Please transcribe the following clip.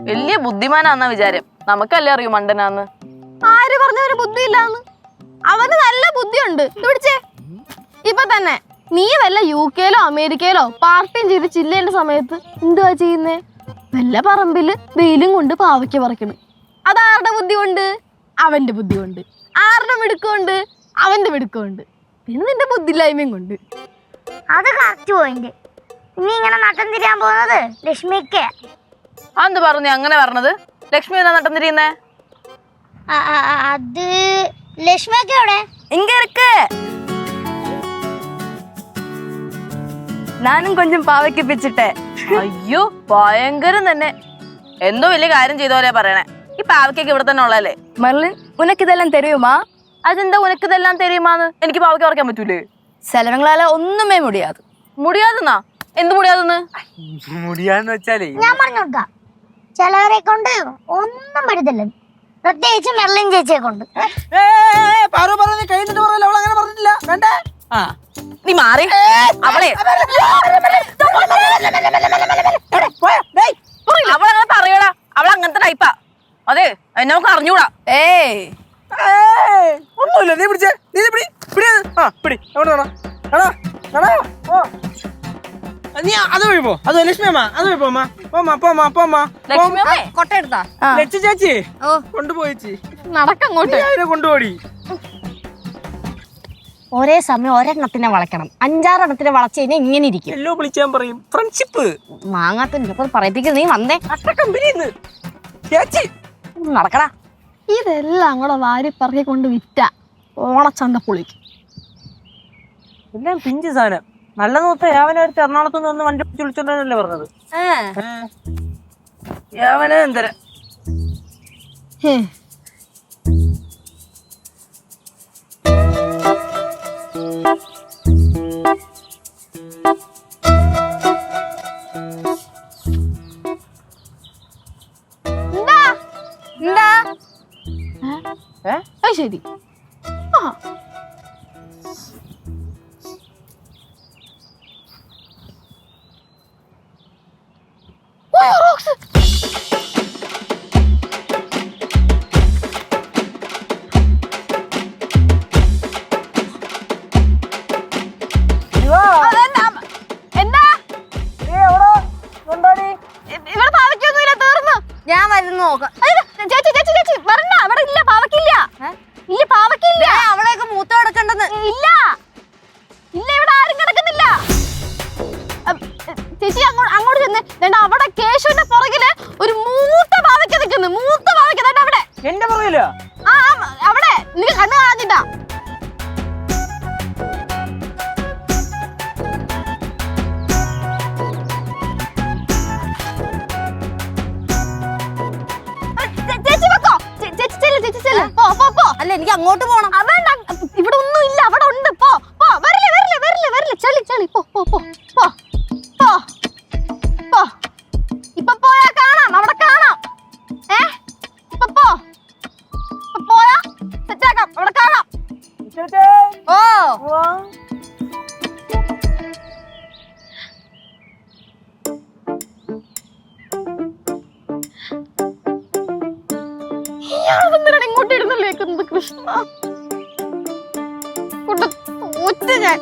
വലിയ ബുദ്ധിമാനാന്നാ വിചാരം. നമുക്കല്ലേ അറിയൂ മണ്ടനാന്ന്. ആര് പറഞ്ഞൊരു ബുദ്ധി ഇല്ലാന്ന്? അവന് നല്ല ബുദ്ധിയുണ്ട്. പിടിച്ചേ, ഇപ്പൊ തന്നെ നീ വല്ല UK-ലോ അമേരിക്കയിലോ പാർട്ടിയും ചെയ്ത് ചില്ലേണ്ട സമയത്ത് എന്തുവാ ചെയ്യുന്നേ? വല്ല പറമ്പില് വെയിലും കൊണ്ട് പാവയ്ക്ക പറിക്കണ്. അതാരുടെ ബുദ്ധി കൊണ്ട്? അവന്റെ ബുദ്ധി കൊണ്ട്. ആരുടെ മിടുക്കൊണ്ട്? അവന്റെ മിടുക്കൊണ്ട്. പിന്നെ നിന്റെ ബുദ്ധിയില്ലായ്മയും കൊണ്ട്. അത് കറക്റ്റ് പോയിന്റ്. ഇനി ഇങ്ങനെ നട്ടം തിരിയാൻ പോകുന്നത് ലക്ഷ്മിക്ക്. അതെന്ത് പറഞ്ഞു അങ്ങനെ പറഞ്ഞത്? ലക്ഷ്മി എന്നാ നട്ടം തിരിയുന്നേ? അത് ലക്ഷ്മിയൊക്കെ എവിടെ? ഇങ്ങ ഇருக்கு. ഞാനും കൊഞ്ചം പാവയ്ക്ക് പിച്ചിട്ടെ. അയ്യോ ഭയങ്കരം തന്നെ. എന്തോ വലിയ കാര്യം ചെയ്ത പോലെ പറയണേ. ഈ പാവയ്ക്കൊക്കെ ഇവിടെ തന്നെ ഉള്ളല്ലേ? മെർലിൻ, ഉനക്കിതെല്ലാം തെരിയുമാ? അതെന്താ ഉനക്കിതെല്ലാം തരുമാന്ന്? എനിക്ക് പാവയ്ക്ക് പറിക്കാൻ പറ്റൂലേ? ചിലവങ്ങളാല ഒന്നുമേ മുടിയാത്. മുടിയാതെന്നാ? എന്ത് മുടിയാതെന്ന്? മുടിയാന്ന് വെച്ചാലേ ഞാൻ പറഞ്ഞു കൊടുക്കാം. ചിലവരെ കൊണ്ട് ഒന്നും പറ്റത്തില്ല, പ്രത്യേകിച്ച് മെർലിൻ ചേച്ചിയെ കൊണ്ട്. നീ മാറി. അവളെ അവളങ്ങനെ പറയടാ. അവൾ അങ്ങനത്തെ ടൈപ്പാ. അതെ, എന്നെ നമുക്ക് അറിഞ്ഞൂടാ. ഏയ് ഒന്നുമില്ല. നീ പിടിച്ചേ, നീ പിടി പിടി. ആ പിടി. എവിടെ നീ അത് വഴി പോ. അത് ലക്ഷ്മി അമ്മ അത് വഴി പോമ്മ. പോമ്മ പോമ്മ പോമ്മ. കൊട്ട എടുത്താ ലക്ഷ്മി ചേച്ചി കൊണ്ടുപോയിച്ചി. നടക്കങ്ങോട്ട്. കൊണ്ടുപോടി. ഒരേ സമയം ഒരെണ്ണത്തിനെ വളയ്ക്കണം. 5-6 എണ്ണത്തിനെ വളച്ചു കഴിഞ്ഞാൽ ഇങ്ങനെ ഇരിക്കും. എല്ലോ വിളിച്ചാൻ പറയും. ഫ്രണ്ട്ഷിപ്പ് മാങ്ങാത്ത പറയിപ്പിക്കും. നീ വന്നേ. കമ്പനിന്ന് ചേച്ചി നടക്കടാ. ഇതെല്ലാം കൂടെ വാരി പറക്കി കൊണ്ട് വിറ്റ ഓണച്ചന്ത പൊളിക്കും. എല്ലാം പിഞ്ച് സാധനം. നല്ല നോത്ത യാവനായിട്ട് എറണാകുളത്ത് നിന്ന് വണ്ടി വിളിച്ചോണ്ടല്ലേ പറഞ്ഞത്. യാവന എന്തര ശരി. ഞാൻ വരുന്നു നോക്കാം. ചേച്ചി ചേച്ചി ചേച്ചി വരണ്ട. അവിടെ ഇല്ല, പാവക്കില്ല. ഇല്ല, പാവക്കില്ല. അവളെയൊക്കെ മൂത്ത കിടക്കേണ്ടെന്ന്. ഇല്ല ഇല്ല, ഇവിടെ ആരും കിടക്കുന്നില്ല. ചേച്ചി അങ്ങോട്ട് ചെന്ന്. അവിടെ കേശുവിന്റെ പുറകില് ഒരു മൂത്ത പാവയ്ക്ക നിൽക്കുന്നു. മൂത്ത പാവയ്ക്ക അവിടെ. എന്റെ പുറകിലോ? ആ അവിടെ. നിനക്ക് കണ്ണ് കാണാഞ്ഞിട്ടാ. അല്ല, എനിക്ക് അങ്ങോട്ട് പോണം. ഇവിടെ ഒന്നും ഇല്ല, അവിടെ ഉണ്ട്. പോ പോ. വരില്ല വരില്ല വരില്ല വരില്ല. ചളി ചളി. പോ പോ പോ പോ പോ പോ. ഇപ്പൊ പോയാ കാണാം, അവിടെ കാണാം. ഇപ്പൊ പോ. ഇപ്പൊ പോയാ സെറ്റാക്കാം, അവിടെ കാണാം. ഓ ഇങ്ങോട്ട് ഇരുന്നല്ലേക്കുന്നത് കൃഷ്ണ. ഒറ്റ ഞാൻ